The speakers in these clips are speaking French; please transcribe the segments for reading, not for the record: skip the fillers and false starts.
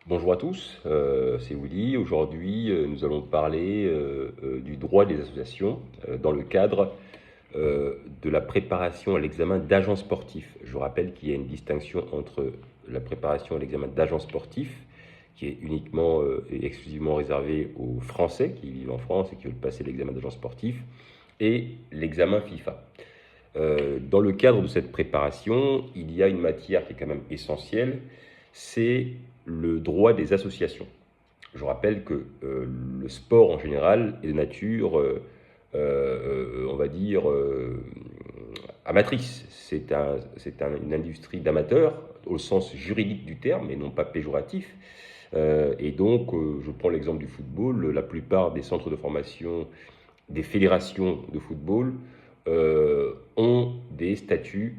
Bonjour à tous, c'est Willy. Aujourd'hui, nous allons parler du droit des associations dans le cadre de la préparation à l'examen d'agent sportif. Je rappelle qu'il y a une distinction entre la préparation à l'examen d'agent sportif, qui est uniquement et exclusivement réservée aux Français qui vivent en France et qui veulent passer l'examen d'agent sportif, et l'examen FIFA. Dans le cadre de cette préparation, il y a une matière qui est quand même essentielle, c'est le droit des associations. Je rappelle que le sport en général est de nature, on va dire, amatrice. Une industrie d'amateurs au sens juridique du terme et non pas péjoratif. Et donc, je prends l'exemple du football. La plupart des centres de formation, des fédérations de football ont des statuts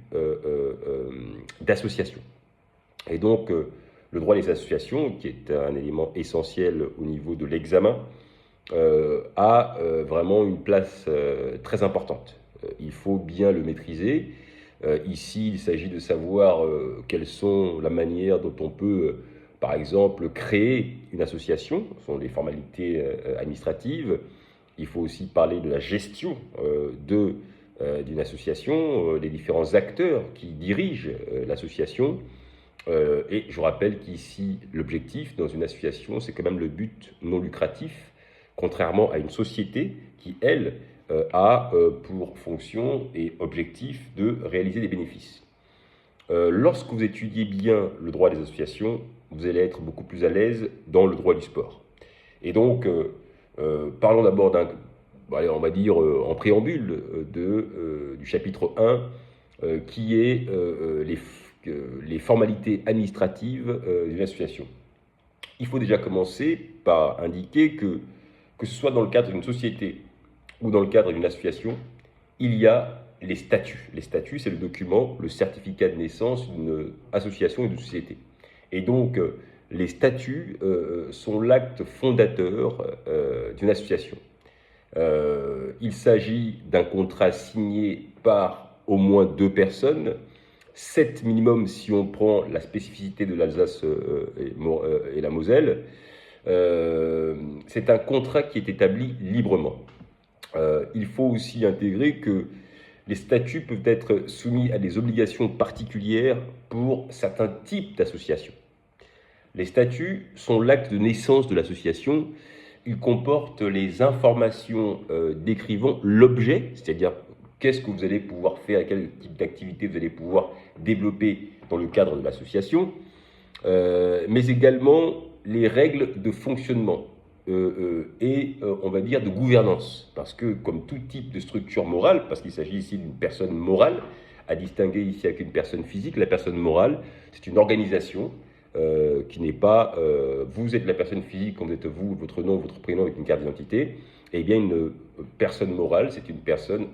d'association. Et donc, le droit des associations, qui est un élément essentiel au niveau de l'examen, a vraiment une place très importante. Il faut bien le maîtriser. Ici, il s'agit de savoir quelles sont la manière dont on peut, par exemple, créer une association. Ce sont les formalités administratives. Il faut aussi parler de la gestion d'une association, les différents acteurs qui dirigent l'association. Et je rappelle qu'ici, l'objectif dans une association, c'est quand même le but non lucratif, contrairement à une société qui, elle, a pour fonction et objectif de réaliser des bénéfices. Lorsque vous étudiez bien le droit des associations, vous allez être beaucoup plus à l'aise dans le droit du sport. Et donc, parlons d'abord on va dire en préambule du chapitre 1, qui est les formalités administratives d'une association. Il faut déjà commencer par indiquer que ce soit dans le cadre d'une société ou dans le cadre d'une association, il y a les statuts. Les statuts, c'est le document, le certificat de naissance d'une association et d'une société. Et donc, les statuts sont l'acte fondateur d'une association. Il s'agit d'un contrat signé par au moins 2 personnes, 7 minimum si on prend la spécificité de l'Alsace et la Moselle. C'est un contrat qui est établi librement. Il faut aussi intégrer que les statuts peuvent être soumis à des obligations particulières pour certains types d'associations. Les statuts sont l'acte de naissance de l'association. Ils comportent les informations décrivant l'objet, c'est-à-dire qu'est-ce que vous allez pouvoir faire et quel type d'activité vous allez pouvoir développer dans le cadre de l'association, mais également les règles de fonctionnement on va dire, de gouvernance. Parce que, comme tout type de structure morale, parce qu'il s'agit ici d'une personne morale, à distinguer ici avec une personne physique, la personne morale, c'est une organisation qui n'est pas vous êtes la personne physique, comme vous êtes vous, votre nom, votre prénom avec une carte d'identité. Et bien, une personne morale, c'est une personne,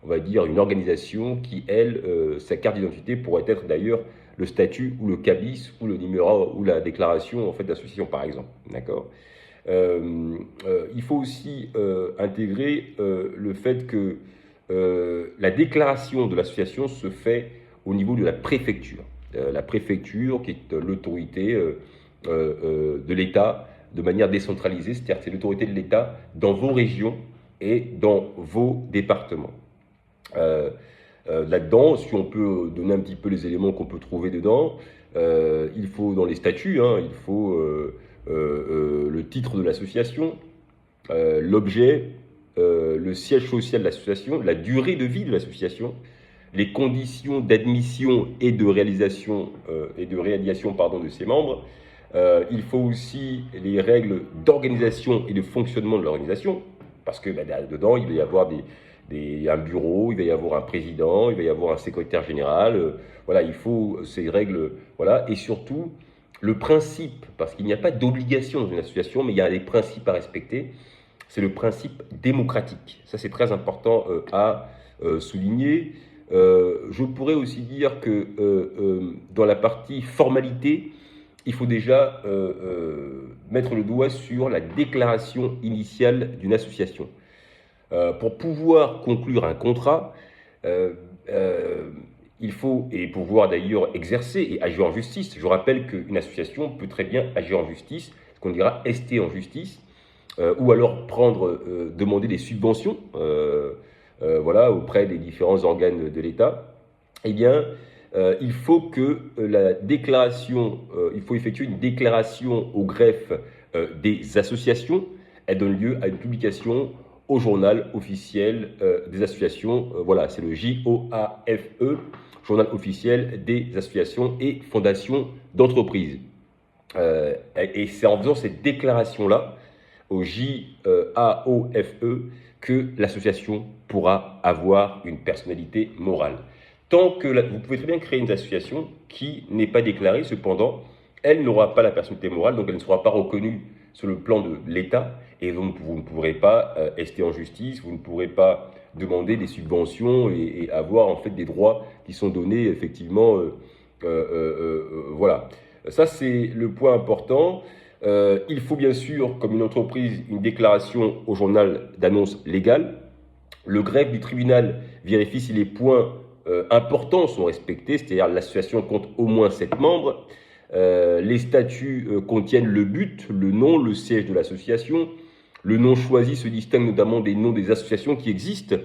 on va dire, une organisation qui, elle, sa carte d'identité pourrait être d'ailleurs le statut ou le cabis ou le numéro ou la déclaration en fait d'association, par exemple. D'accord. Il faut aussi intégrer le fait que la déclaration de l'association se fait au niveau de la préfecture. La préfecture qui est l'autorité de l'État de manière décentralisée, c'est-à-dire que c'est l'autorité de l'État dans vos régions et dans vos départements. Là-dedans, si on peut donner un petit peu les éléments qu'on peut trouver dedans, il faut dans les statuts, il faut le titre de l'association, l'objet, le siège social de l'association, la durée de vie de l'association, les conditions d'admission et de réalisation de ses membres. Il faut aussi les règles d'organisation et de fonctionnement de l'organisation, parce que dedans, il va y avoir un bureau, il va y avoir un président, il va y avoir un secrétaire général. Voilà, il faut ces règles, voilà, et surtout le principe, parce qu'il n'y a pas d'obligation dans une association, mais il y a des principes à respecter. C'est le principe démocratique. Ça, c'est très important à souligner. Je pourrais aussi dire que dans la partie formalité, il faut déjà mettre le doigt sur la déclaration initiale d'une association. Pour pouvoir conclure un contrat, il faut et pouvoir d'ailleurs exercer et agir en justice. Je rappelle qu'une association peut très bien agir en justice, ce qu'on dira ester en justice, ou alors demander des subventions voilà, auprès des différents organes de l'État. Eh bien, il faut il faut effectuer une déclaration au greffe des associations. Elle donne lieu à une publication au journal officiel des associations. Voilà, c'est le JOAFE, journal officiel des associations et fondations d'entreprises. Et c'est en faisant cette déclaration-là, au JAOFE, que l'association pourra avoir une personnalité morale. Vous pouvez très bien créer une association qui n'est pas déclarée, cependant, elle n'aura pas la personnalité morale, donc elle ne sera pas reconnue sur le plan de l'État, et vous ne pourrez pas ester en justice, vous ne pourrez pas demander des subventions et avoir en fait des droits qui sont donnés effectivement. Voilà. Ça, c'est le point important. Il faut bien sûr, comme une entreprise, une déclaration au journal d'annonce légale. Le greffe du tribunal vérifie si les points importants sont respectés, c'est-à-dire l'association compte au moins 7 membres. Les statuts contiennent le but, le nom, le siège de l'association. Le nom choisi se distingue notamment des noms des associations qui existent,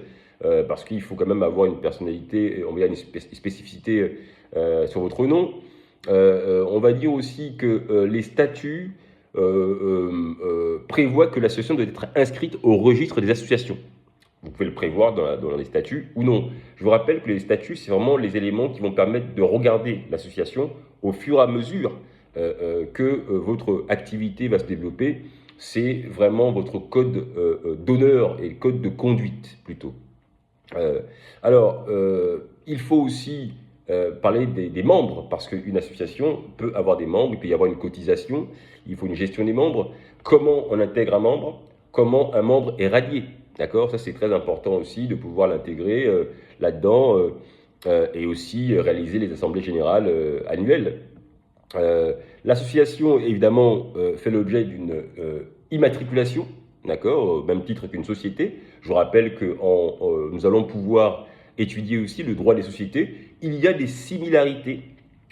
parce qu'il faut quand même avoir une personnalité, on va dire une spécificité sur votre nom. On va dire aussi que les statuts prévoient que l'association doit être inscrite au registre des associations. Vous pouvez le prévoir dans les statuts ou non. Je vous rappelle que les statuts, c'est vraiment les éléments qui vont permettre de regarder l'association au fur et à mesure que votre activité va se développer. C'est vraiment votre code d'honneur et code de conduite plutôt. Il faut aussi parler des membres, parce qu'une association peut avoir des membres, il peut y avoir une cotisation, il faut une gestion des membres. Comment on intègre un membre? Comment un membre est radié? D'accord? Ça, c'est très important aussi de pouvoir l'intégrer là-dedans et aussi réaliser les assemblées générales annuelles. L'association, évidemment, fait l'objet d'une immatriculation, d'accord, au même titre qu'une société. Je vous rappelle que nous allons pouvoir étudier aussi le droit des sociétés. Il y a des similarités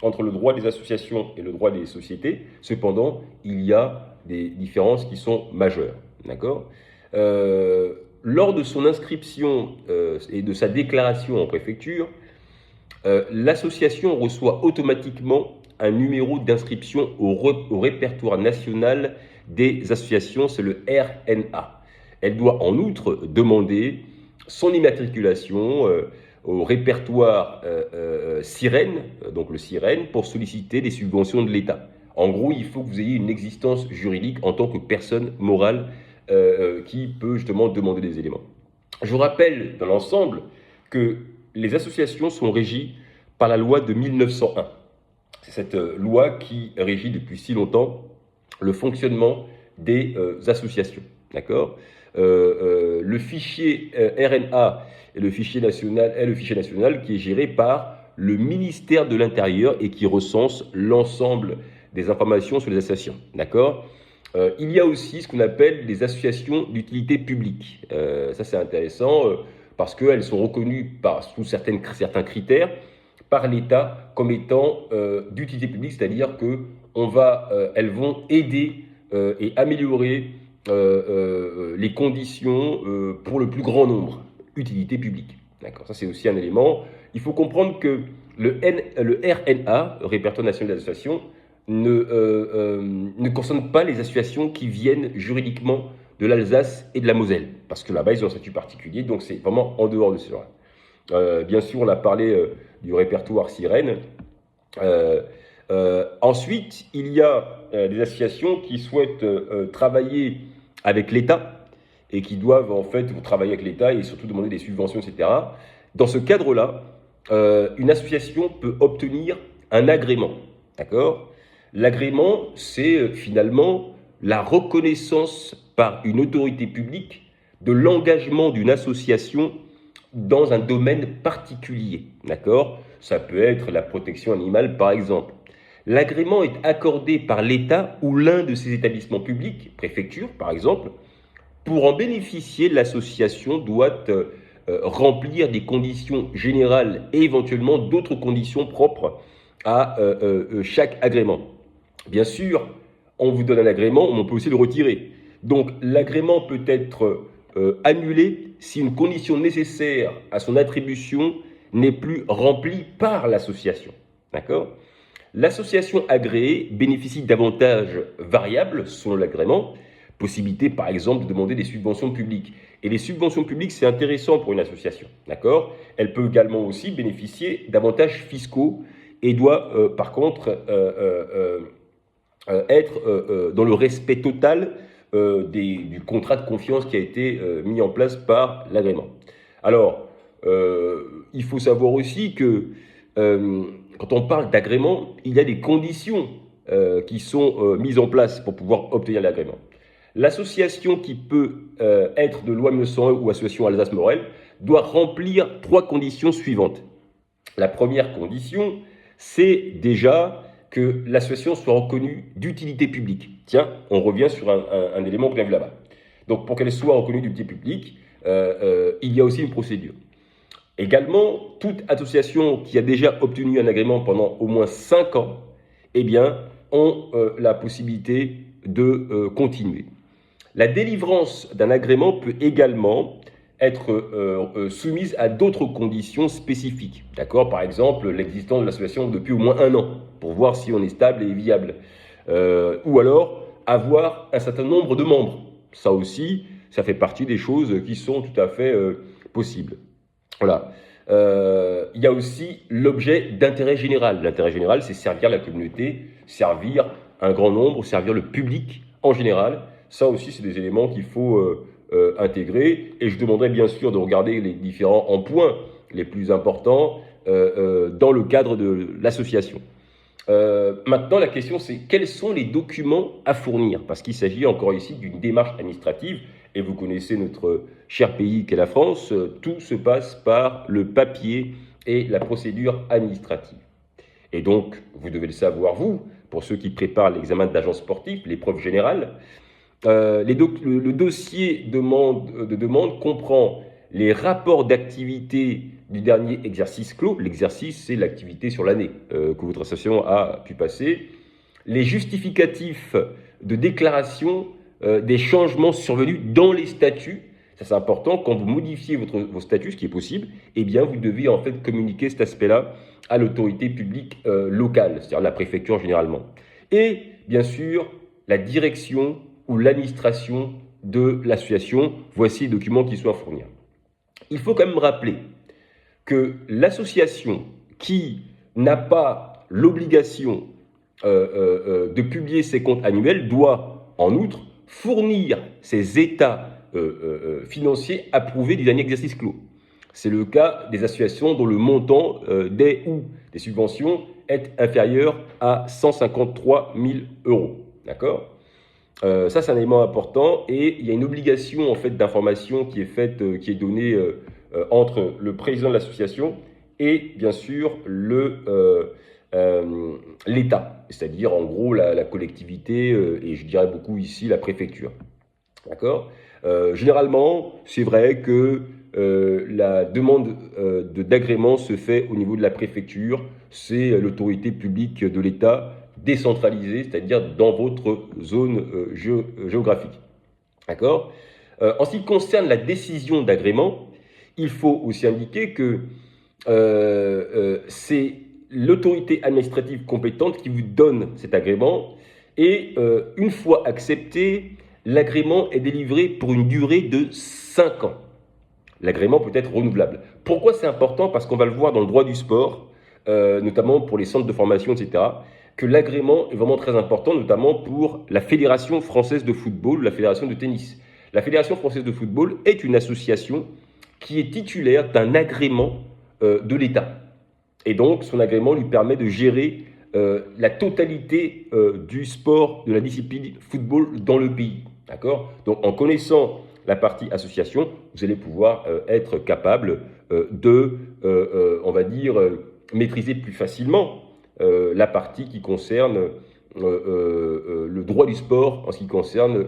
entre le droit des associations et le droit des sociétés. Cependant, il y a des différences qui sont majeures, d'accord. Lors de son inscription et de sa déclaration en préfecture, l'association reçoit automatiquement un numéro d'inscription au répertoire national des associations, c'est le RNA. Elle doit en outre demander son immatriculation au répertoire Sirène, donc le Sirène, pour solliciter des subventions de l'État. En gros, il faut que vous ayez une existence juridique en tant que personne morale qui peut justement demander des éléments. Je vous rappelle dans l'ensemble que les associations sont régies par la loi de 1901. C'est cette loi qui régit depuis si longtemps le fonctionnement des associations. D'accord. Le fichier RNA est le fichier national qui est géré par le ministère de l'Intérieur et qui recense l'ensemble des informations sur les associations. D'accord. Il y a aussi ce qu'on appelle les associations d'utilité publique. Ça, c'est intéressant parce qu'elles sont reconnues sous certains critères par l'État comme étant d'utilité publique, c'est-à-dire qu'elles vont aider et améliorer les conditions pour le plus grand nombre. Utilité publique. D'accord. Ça, c'est aussi un élément. Il faut comprendre que le RNA, le répertoire national des associations, ne concerne pas les associations qui viennent juridiquement de l'Alsace et de la Moselle, parce que là-bas, ils ont un statut particulier, donc c'est vraiment en dehors de cela. Bien sûr, on a parlé du répertoire Sirène. Ensuite, il y a des associations qui souhaitent travailler avec l'État et qui doivent en fait travailler avec l'État et surtout demander des subventions, etc. Dans ce cadre-là, une association peut obtenir un agrément. D'accord ? L'agrément, c'est finalement la reconnaissance par une autorité publique de l'engagement d'une association dans un domaine particulier. D'accord ? Ça peut être la protection animale, par exemple. L'agrément est accordé par l'État ou l'un de ses établissements publics, préfecture par exemple. Pour en bénéficier, l'association doit remplir des conditions générales et éventuellement d'autres conditions propres à chaque agrément. Bien sûr, on vous donne un agrément, mais on peut aussi le retirer. Donc l'agrément peut être annulé si une condition nécessaire à son attribution n'est plus remplie par l'association. D'accord ? L'association agréée bénéficie d'avantages variables selon l'agrément, possibilité par exemple de demander des subventions publiques. Et les subventions publiques, c'est intéressant pour une association, d'accord ? Elle peut également aussi bénéficier d'avantages fiscaux et doit par contre être dans le respect total du contrat de confiance qui a été mis en place par l'agrément. Alors, il faut savoir aussi que quand on parle d'agrément, il y a des conditions qui sont mises en place pour pouvoir obtenir l'agrément. L'association qui peut être de loi 1901 ou association Alsace-Morel doit remplir 3 conditions suivantes. La première condition, c'est déjà que l'association soit reconnue d'utilité publique. Tiens, on revient sur un élément qu'on a vu là-bas. Donc, pour qu'elle soit reconnue d'utilité publique, il y a aussi une procédure. Également, toute association qui a déjà obtenu un agrément pendant au moins 5 ans, eh bien, ont la possibilité de continuer. La délivrance d'un agrément peut également être soumise à d'autres conditions spécifiques. D'accord ? Par exemple, l'existence de l'association depuis au moins 1 an, pour voir si on est stable et viable. Ou alors, avoir un certain nombre de membres. Ça aussi, ça fait partie des choses qui sont tout à fait possibles. Voilà. Il y a aussi l'objet d'intérêt général. L'intérêt général, c'est servir la communauté, servir un grand nombre, servir le public en général. Ça aussi, c'est des éléments qu'il faut intégrer. Et je demanderai bien sûr de regarder les différents points les plus importants dans le cadre de l'association. Maintenant, la question, c'est quels sont les documents à fournir ? Parce qu'il s'agit encore ici d'une démarche administrative. Et vous connaissez notre cher pays qu'est la France. Tout se passe par le papier et la procédure administrative. Et donc, vous devez le savoir, vous, pour ceux qui préparent l'examen d'agent sportif, l'épreuve générale, le dossier de demande comprend les rapports d'activité du dernier exercice clos. L'exercice, c'est l'activité sur l'année que votre association a pu passer. Les justificatifs de déclaration des changements survenus dans les statuts. Ça, c'est important. Quand vous modifiez vos statuts, ce qui est possible, eh bien, vous devez en fait communiquer cet aspect-là à l'autorité publique locale, c'est-à-dire la préfecture généralement. Et bien sûr, la direction ou l'administration de l'association. Voici les documents qui sont à fournir. Il faut quand même rappeler que l'association qui n'a pas l'obligation de publier ses comptes annuels doit, en outre, fournir ses états financiers approuvés du dernier exercice clos. C'est le cas des associations dont le montant des subventions est inférieur à 153 000 €. D'accord ? Ça, c'est un élément important et il y a une obligation en fait d'information qui est faite, qui est donnée entre le président de l'association et bien sûr l'État, c'est-à-dire en gros la collectivité et je dirais beaucoup ici la préfecture. D'accord ? Généralement, c'est vrai que la demande d'agrément se fait au niveau de la préfecture, c'est l'autorité publique de l'État décentralisée, c'est-à-dire dans votre zone géographique. D'accord ? En ce qui concerne la décision d'agrément, il faut aussi indiquer que c'est l'autorité administrative compétente qui vous donne cet agrément et une fois accepté, l'agrément est délivré pour une durée de 5 ans. L'agrément peut être renouvelable. Pourquoi c'est important ? Parce qu'on va le voir dans le droit du sport, notamment pour les centres de formation, etc., que l'agrément est vraiment très important, notamment pour la Fédération française de football, la Fédération de tennis. La Fédération française de football est une association qui est titulaire d'un agrément de l'État. Et donc, son agrément lui permet de gérer la totalité du sport, de la discipline football dans le pays. D'accord ? Donc, en connaissant la partie association, vous allez pouvoir être capable de, on va dire, maîtriser plus facilement la partie qui concerne le droit du sport en ce qui concerne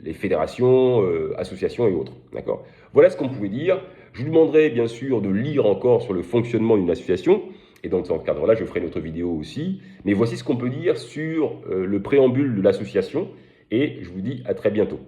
les fédérations, associations et autres. D'accord ? Voilà ce qu'on pouvait dire. Je vous demanderai bien sûr de lire encore sur le fonctionnement d'une association, et donc dans ce cadre-là, je ferai une autre vidéo aussi. Mais voici ce qu'on peut dire sur le préambule de l'association, et je vous dis à très bientôt.